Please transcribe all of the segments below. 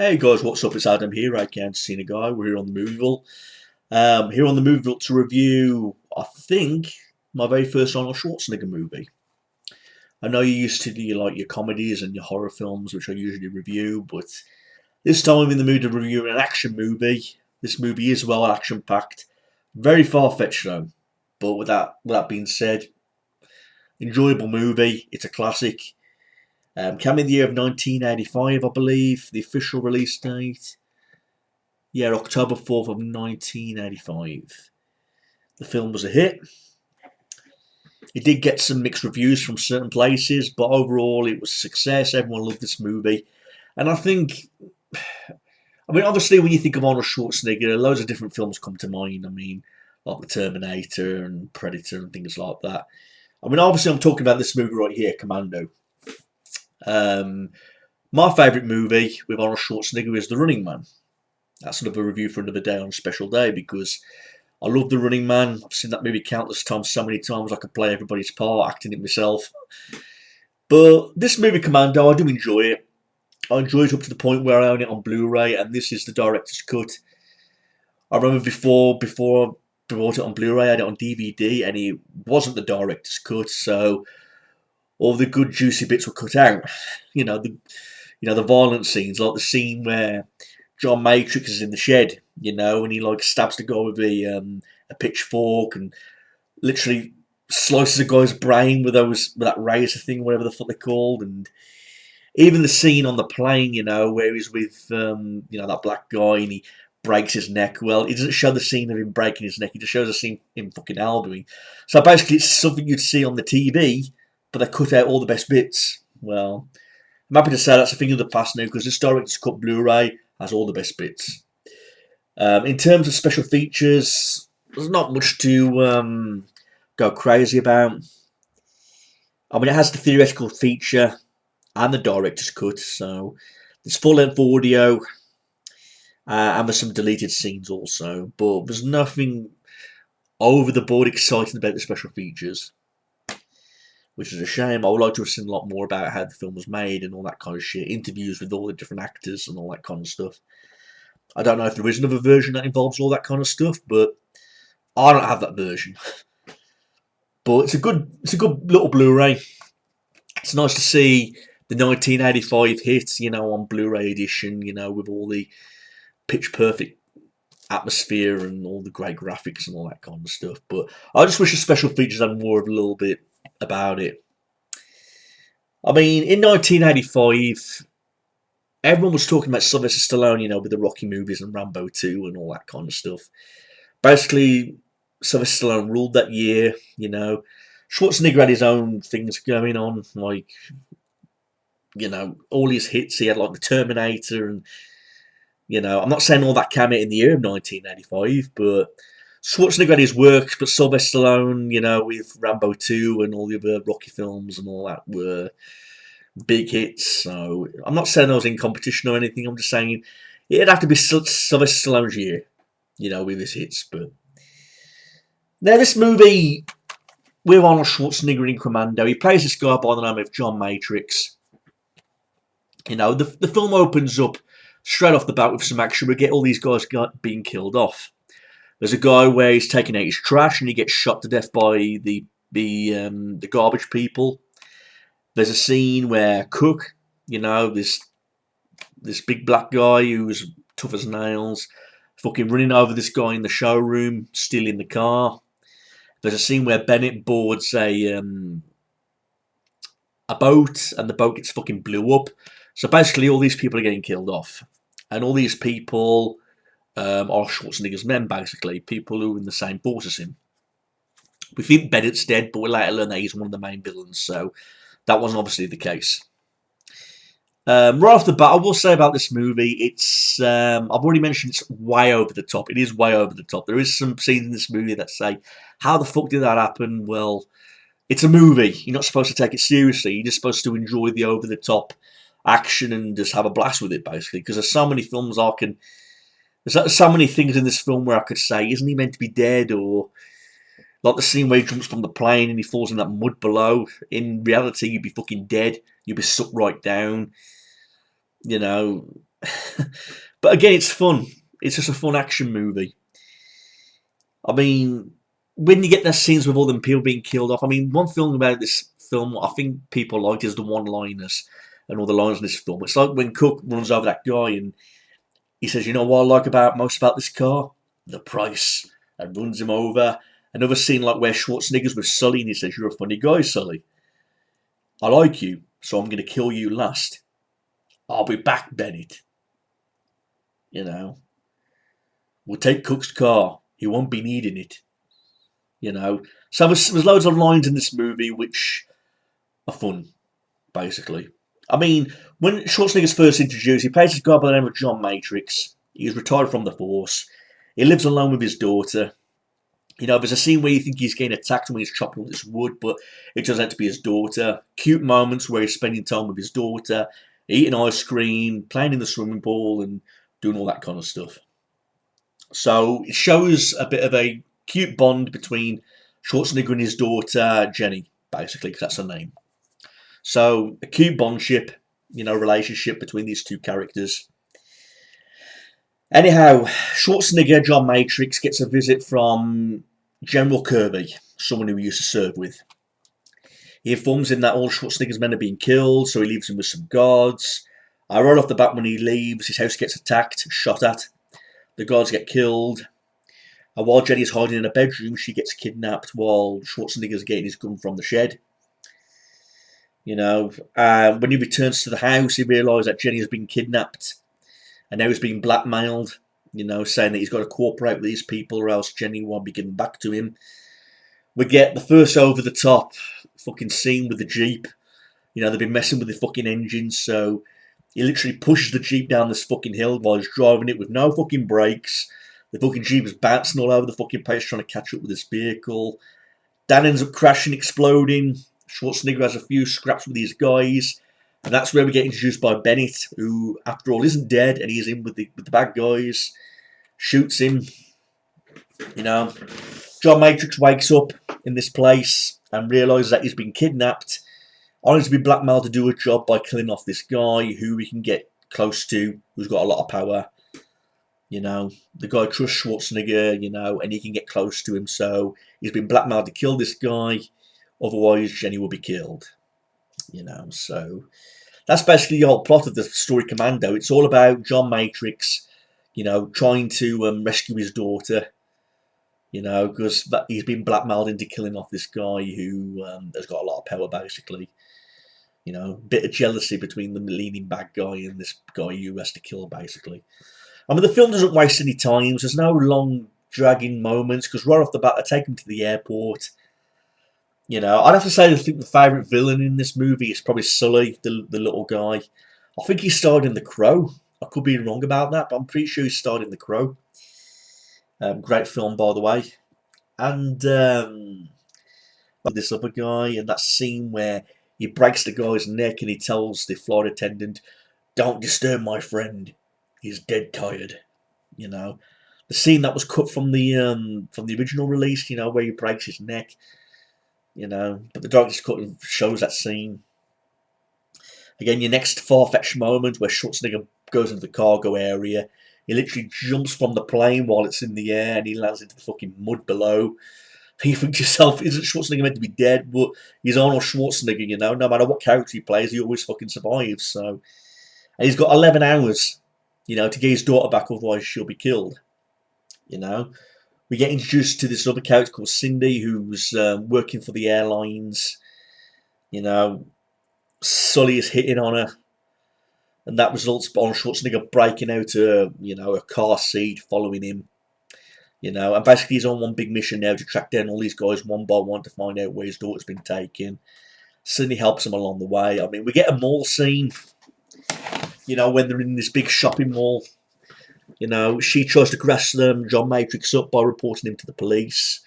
Hey guys, what's up? It's Adam here. I can't see a guy. We're here on the Movieville. Here on the Movieville to review, I think, my very first Arnold Schwarzenegger movie. I know you used to do your comedies and your horror films, which I usually review, but this time I'm in the mood to review an action movie. This movie is well action packed, very far fetched though. But with that being said, enjoyable movie. It's a classic. Came in the year of 1985, I believe. The official release date. Yeah, October 4th of 1985. The film was a hit. It did get some mixed reviews from certain places, but overall it was a success. Everyone loved this movie. And obviously when you think of Arnold Schwarzenegger, loads of different films come to mind. Like The Terminator and Predator and things like that. Obviously I'm talking about this movie right here, Commando. Um, my favourite movie with Arnold Schwarzenegger is The Running Man. That's another review for another day on a special day because I love The Running Man. I've seen that movie countless times, so many times I could play everybody's part, acting it myself. But this movie, Commando, I do enjoy it. I enjoy it up to the point where I own it on Blu-ray, and this is the director's cut. I remember before I bought it on Blu-ray, I had it on DVD, and it wasn't the director's cut, so all the good juicy bits were cut out. The violent scenes, like the scene where John Matrix is in the shed, and he like stabs the guy with a pitchfork and literally slices a guy's brain with that razor thing, whatever the fuck they're called, and even the scene on the plane, where he's with that black guy and he breaks his neck. Well, it doesn't show the scene of him breaking his neck; it just shows the scene of him fucking elbowing. So basically, it's something you'd see on the TV, but they cut out all the best bits. Well, I'm happy to say that's a thing of the past now because this director's cut Blu-ray has all the best bits. In terms of special features, there's not much to go crazy about. It has the theoretical feature and the director's cut, so there's full-length audio and there's some deleted scenes also, but there's nothing over-the-board exciting about the special features, which is a shame. I would like to have seen a lot more about how the film was made and all that kind of shit, interviews with all the different actors and all that kind of stuff. I don't know if there is another version that involves all that kind of stuff, but I don't have that version. But it's a good little Blu-ray. It's nice to see the 1985 hit, on Blu-ray edition, with all the pitch perfect atmosphere and all the great graphics and all that kind of stuff. But I just wish the special features had more of a little bit about it. In 1985, everyone was talking about Sylvester Stallone, with the Rocky movies and Rambo 2 and all that kind of stuff. Basically, Sylvester Stallone ruled that year, Schwarzenegger had his own things going on, like, all his hits. He had, like, The Terminator and, I'm not saying all that came out in the year of 1985, but Schwarzenegger had his work, but Sylvester Stallone, with Rambo 2 and all the other Rocky films and all that were big hits. So I'm not saying I was in competition or anything. I'm just saying it'd have to be Sylvester Stallone's year, with his hits. But now this movie with Arnold Schwarzenegger in Commando, he plays this guy by the name of John Matrix. The film opens up straight off the bat with some action. We get all these guys being killed off. There's a guy where he's taking out his trash and he gets shot to death by the garbage people. There's a scene where Cook, this big black guy who's tough as nails, fucking running over this guy in the showroom, stealing the car. There's a scene where Bennett boards a boat and the boat gets fucking blew up. So basically all these people are getting killed off. And all these people are Schwarzenegger's men, basically. People who are in the same boat as him. We think Bennett's dead, but we later learn that he's one of the main villains, so that wasn't obviously the case. Right off the bat, I will say about this movie, it's I've already mentioned it's way over the top. It is way over the top. There is some scenes in this movie that say, how the fuck did that happen? Well, it's a movie. You're not supposed to take it seriously. You're just supposed to enjoy the over the top action and just have a blast with it, basically. Because there's so many films there's so many things in this film where I could say, isn't he meant to be dead? Or like the scene where he jumps from the plane and he falls in that mud below. In reality, you'd be fucking dead. You'd be sucked right down. But again, it's fun. It's just a fun action movie. I mean, when you get the scenes with all them people being killed off, I mean, one thing about this film I think people like is the one-liners and all the lines in this film. It's like when Cook runs over that guy and he says, "You know what I like most about this car? The price." And runs him over. Another scene like where Schwarzenegger's with Sully and he says, "You're a funny guy, Sully. I like you, so I'm going to kill you last. I'll be back, Bennett." You know, we'll take Cook's car. He won't be needing it. You know, so there's loads of lines in this movie which are fun, basically. I mean, when Schwarzenegger's first introduced, he plays this guy by the name of John Matrix. He's retired from the force. He lives alone with his daughter. You know, there's a scene where you think he's getting attacked when he's chopping up this wood, but it turns out to be his daughter. Cute moments where he's spending time with his daughter, eating ice cream, playing in the swimming pool, and doing all that kind of stuff. So it shows a bit of a cute bond between Schwarzenegger and his daughter, Jenny, basically, because that's her name. So a cute bondship, relationship between these two characters. Anyhow, Schwarzenegger, John Matrix, gets a visit from General Kirby, someone who he used to serve with. He informs him that all Schwarzenegger's men are being killed, so he leaves him with some guards. Right off the bat when he leaves, his house gets attacked, shot at. The guards get killed. And while Jenny's hiding in a bedroom, she gets kidnapped while Schwarzenegger's getting his gun from the shed. When he returns to the house, he realises that Jenny has been kidnapped. And now he's being blackmailed, saying that he's got to cooperate with these people or else Jenny won't be given back to him. We get the first over-the-top fucking scene with the Jeep. They've been messing with the fucking engine, so he literally pushes the Jeep down this fucking hill while he's driving it with no fucking brakes. The fucking Jeep is bouncing all over the fucking place trying to catch up with this vehicle. Dan ends up crashing, exploding. Schwarzenegger has a few scraps with these guys. And that's where we get introduced by Bennett, who, after all, isn't dead, and he's in with the bad guys. Shoots him. John Matrix wakes up in this place and realises that he's been kidnapped, only to be blackmailed to do a job by killing off this guy who we can get close to, who's got a lot of power. The guy trusts Schwarzenegger, and he can get close to him, so he's been blackmailed to kill this guy, otherwise Jenny will be killed. So that's basically the whole plot of the story Commando. It's all about John Matrix, trying to rescue his daughter, because he's been blackmailed into killing off this guy who has got a lot of power, basically. Bit of jealousy between the leading bad guy and this guy who has to kill, basically. I mean, the film doesn't waste any time. There's no long, dragging moments, because right off the bat, they take him to the airport. I'd have to say I think the favourite villain in this movie is probably Sully, the little guy. I think he starred in The Crow. I could be wrong about that, but I'm pretty sure he starred in The Crow. Great film, by the way. And this other guy, and that scene where he breaks the guy's neck and he tells the flight attendant, "Don't disturb my friend. He's dead tired." The scene that was cut from the original release, where he breaks his neck. But the director's cut shows that scene. Again, your next far-fetched moment where Schwarzenegger goes into the cargo area. He literally jumps from the plane while it's in the air and he lands into the fucking mud below. You think to yourself, isn't Schwarzenegger meant to be dead? But he's Arnold Schwarzenegger, no matter what character he plays, he always fucking survives. So, and he's got 11 hours, to get his daughter back, otherwise she'll be killed. We get introduced to this other character called Cindy, who's working for the airlines. Sully is hitting on her, and that results on Schwarzenegger breaking out a car seat, following him. And basically he's on one big mission now to track down all these guys one by one to find out where his daughter's been taken. Cindy helps him along the way. I mean, we get a mall scene, when they're in this big shopping mall. She tries to grass John Matrix up by reporting him to the police.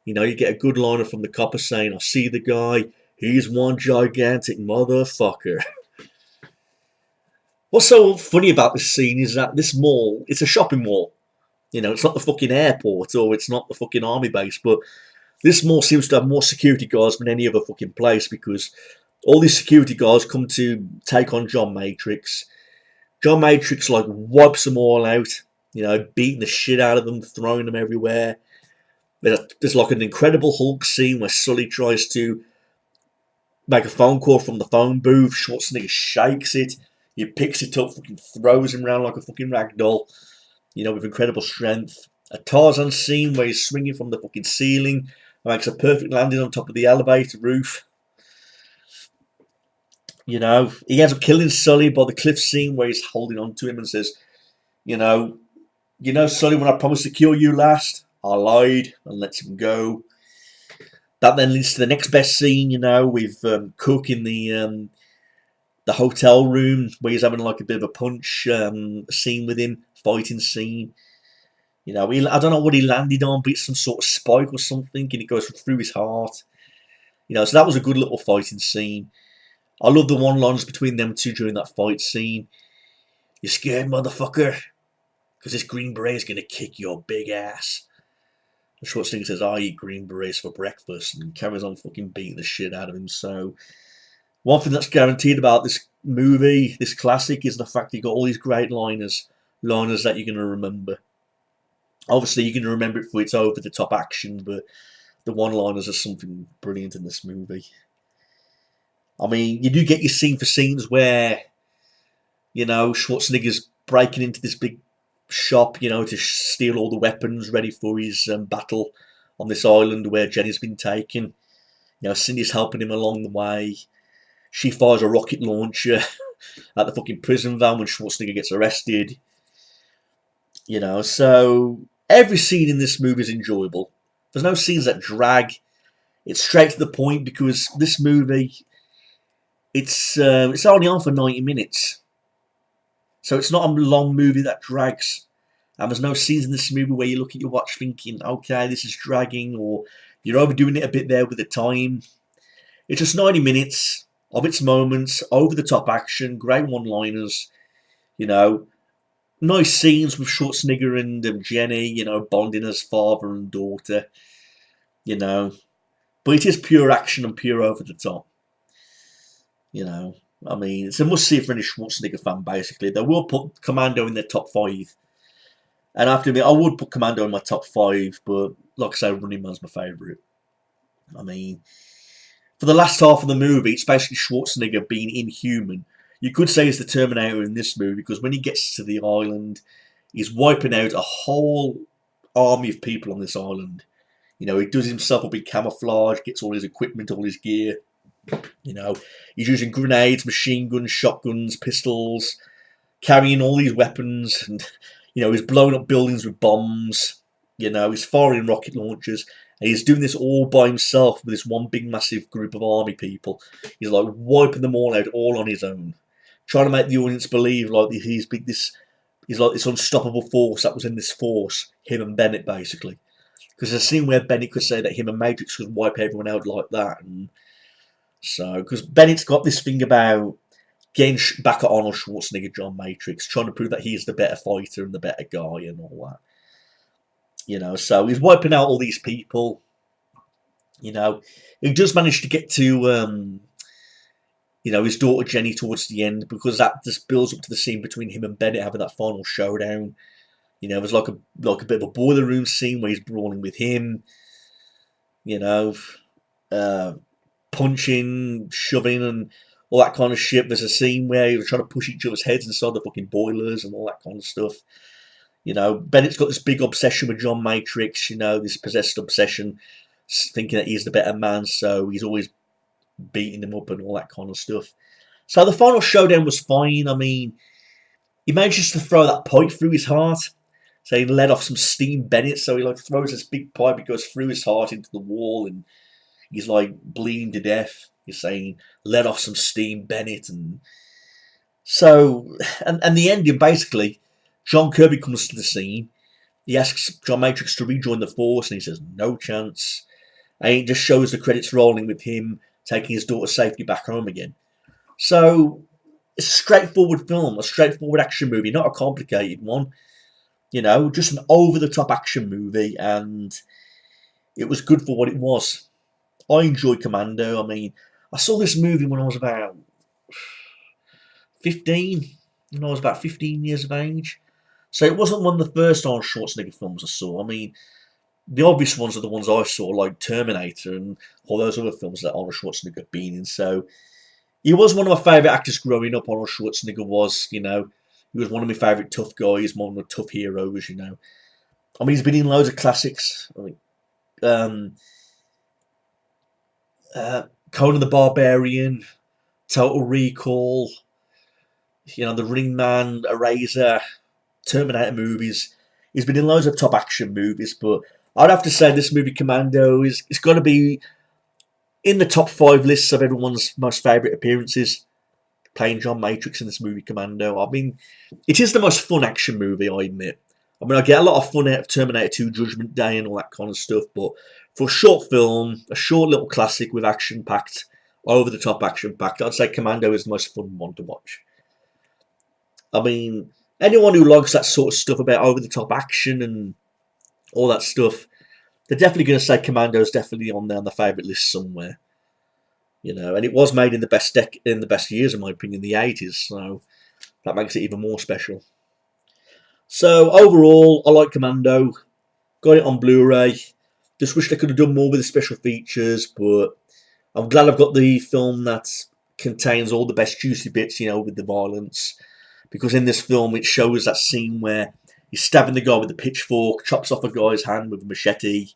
You get a good liner from the copper saying, "I see the guy. He's one gigantic motherfucker." What's so funny about this scene is that this mall, it's a shopping mall. It's not the fucking airport or it's not the fucking army base, but this mall seems to have more security guards than any other fucking place because all these security guards come to take on John Matrix. John Matrix like wipes them all out, you know, beating the shit out of them, throwing them everywhere. There's like an Incredible Hulk scene where Sully tries to make a phone call from the phone booth. Schwarzenegger shakes it. He picks it up, fucking throws him around like a fucking rag doll, you know, with incredible strength. A Tarzan scene where he's swinging from the fucking ceiling and makes a perfect landing on top of the elevator roof. You know, he ends up killing Sully by the cliff scene where he's holding on to him and says, you know, Sully, when I promised to kill you last, I lied and lets him go. That then leads to the next best scene, you know, with Cook in the hotel room where he's having like a bit of a punch scene with him, fighting scene. You know, I don't know what he landed on, but it's some sort of spike or something, and it goes through his heart. You know, so that was a good little fighting scene. I love the one-liners between them two during that fight scene. You scared, motherfucker? Because this Green Beret's going to kick your big ass. And Schwarzenegger says, I eat Green Berets for breakfast, and carries on fucking beating the shit out of him. So, one thing that's guaranteed about this movie, this classic, is the fact that you got all these great liners that you're going to remember. Obviously, you're going to remember it for its over-the-top action, but the one-liners are something brilliant in this movie. I mean, you do get your scene for scenes where, you know, Schwarzenegger's breaking into this big shop, you know, to steal all the weapons ready for his battle on this island where Jenny's been taken. You know, Cindy's helping him along the way. She fires a rocket launcher at the fucking prison van when Schwarzenegger gets arrested. You know, so every scene in this movie is enjoyable. There's no scenes that drag. It's straight to the point because this movie, it's only on for 90 minutes. So it's not a long movie that drags. And there's no scenes in this movie where you look at your watch thinking, okay, this is dragging, or you're overdoing it a bit there with the time. It's just 90 minutes of its moments, over-the-top action, great one-liners, you know, nice scenes with Schwarzenegger and Jenny, you know, bonding as father and daughter, you know. But it is pure action and pure over-the-top, you know. I mean, it's a must-see for any Schwarzenegger fan, basically. They will put Commando in their top 5. And I have to admit, I would put Commando in my top 5, but like I say, Running Man's my favourite. I mean, for the last half of the movie, it's basically Schwarzenegger being inhuman. You could say he's the Terminator in this movie, because when he gets to the island, he's wiping out a whole army of people on this island. You know, he does himself up in camouflage, gets all his equipment, all his gear. You know, he's using grenades, machine guns, shotguns, pistols, carrying all these weapons, and, you know, he's blowing up buildings with bombs. You know, he's firing rocket launchers, and he's doing this all by himself with this one big massive group of army people. He's like wiping them all out, all on his own, trying to make the audience believe like he's like this unstoppable force that was in this force, him and Bennett basically. Because there's a scene where Bennett could say that him and Matrix could wipe everyone out like that, and so because Bennett's got this thing about getting back at Arnold Schwarzenegger, John Matrix, trying to prove that he's the better fighter and the better guy and all that. You know, so he's wiping out all these people. You know, he just managed to get to, you know, his daughter Jenny towards the end, because that just builds up to the scene between him and Bennett having that final showdown. You know, there's like a bit of a boiler room scene where he's brawling with him. You know, punching, shoving, and all that kind of shit. There's a scene where he was trying to push each other's heads inside the fucking boilers and all that kind of stuff. You know, Bennett's got this big obsession with John Matrix, you know, this possessed obsession, thinking that he's the better man, so he's always beating him up and all that kind of stuff. So the final showdown was fine. I mean, he manages to throw that pipe through his heart. So he let off some steam, Bennett, so he like throws this big pipe, it goes through his heart into the wall, and he's like bleeding to death. He's saying, let off some steam, Bennett. And so, and the ending, basically, John Kirby comes to the scene. He asks John Matrix to rejoin the Force, and he says, no chance. And it just shows the credits rolling with him taking his daughter safely back home again. So, it's a straightforward film, a straightforward action movie, not a complicated one. You know, just an over-the-top action movie, and it was good for what it was. I enjoyed Commando. I mean, I saw this movie when I was about 15. when I was about 15 years of age. So it wasn't one of the first Arnold Schwarzenegger films I saw. I mean, the obvious ones are the ones I saw, like Terminator and all those other films that Arnold Schwarzenegger had been in. So he was one of my favourite actors growing up. Arnold Schwarzenegger was, he was one of my favourite tough guys, one of the tough heroes. I mean, he's been in loads of classics. I mean, um, Conan the Barbarian, Total Recall, The Ring Man, Eraser, Terminator movies. He's been in loads of top action movies, but I'd have to say this movie Commando is it's got to be in the top 5 lists of everyone's most favourite appearances. Playing John Matrix in this movie Commando. I mean, it is the most fun action movie, I admit. I mean, I get a lot of fun out of Terminator 2 Judgment Day and all that kind of stuff, but for a short film, a short little classic with action-packed, over-the-top action-packed, I'd say Commando is the most fun one to watch. I mean, anyone who likes that sort of stuff about over-the-top action and all that stuff, they're definitely going to say Commando is definitely on there on the favourite list somewhere. And it was made in the best years, in my opinion, the 80s, so that makes it even more special. So overall, I like Commando. Got it on Blu-ray. Just wish they could have done more with the special features, but I'm glad I've got the film that contains all the best juicy bits, with the violence. Because in this film, it shows that scene where he's stabbing the guy with the pitchfork, chops off a guy's hand with a machete,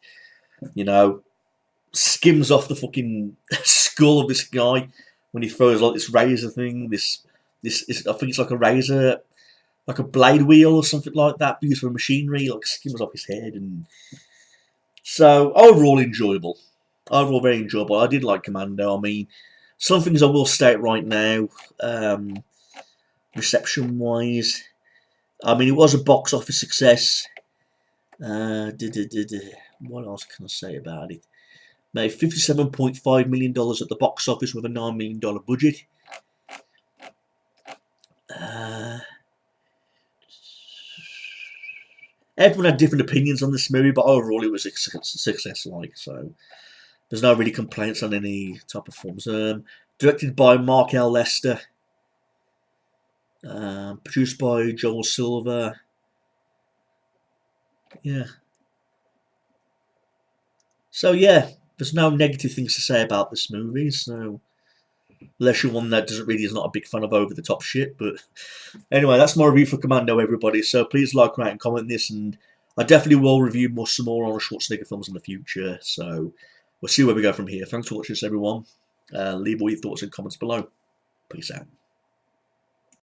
skims off the fucking skull of this guy when he throws like this razor thing. I think it's like a razor, like a blade wheel or something like that, used for machinery, like skims off his head. And so overall enjoyable. Overall very enjoyable. I did like Commando. I mean, some things I will state right now, reception wise. I mean, it was a box office success. What else can I say about it? Made $57.5 million at the box office with a $9 million budget. Everyone had different opinions on this movie, but overall it was a success. So there's no really complaints on any type of films. Directed by Mark L. Lester. Produced by Joel Silver. Yeah. So yeah, there's no negative things to say about this movie. So unless you're one that is not a big fan of over the top shit. But anyway, that's my review for Commando, everybody. So please like, rate, and comment this, and I definitely will review some more Arnold Schwarzenegger films in the future. So we'll see where we go from here. Thanks for watching this, everyone. Leave all your thoughts and comments below. Peace out.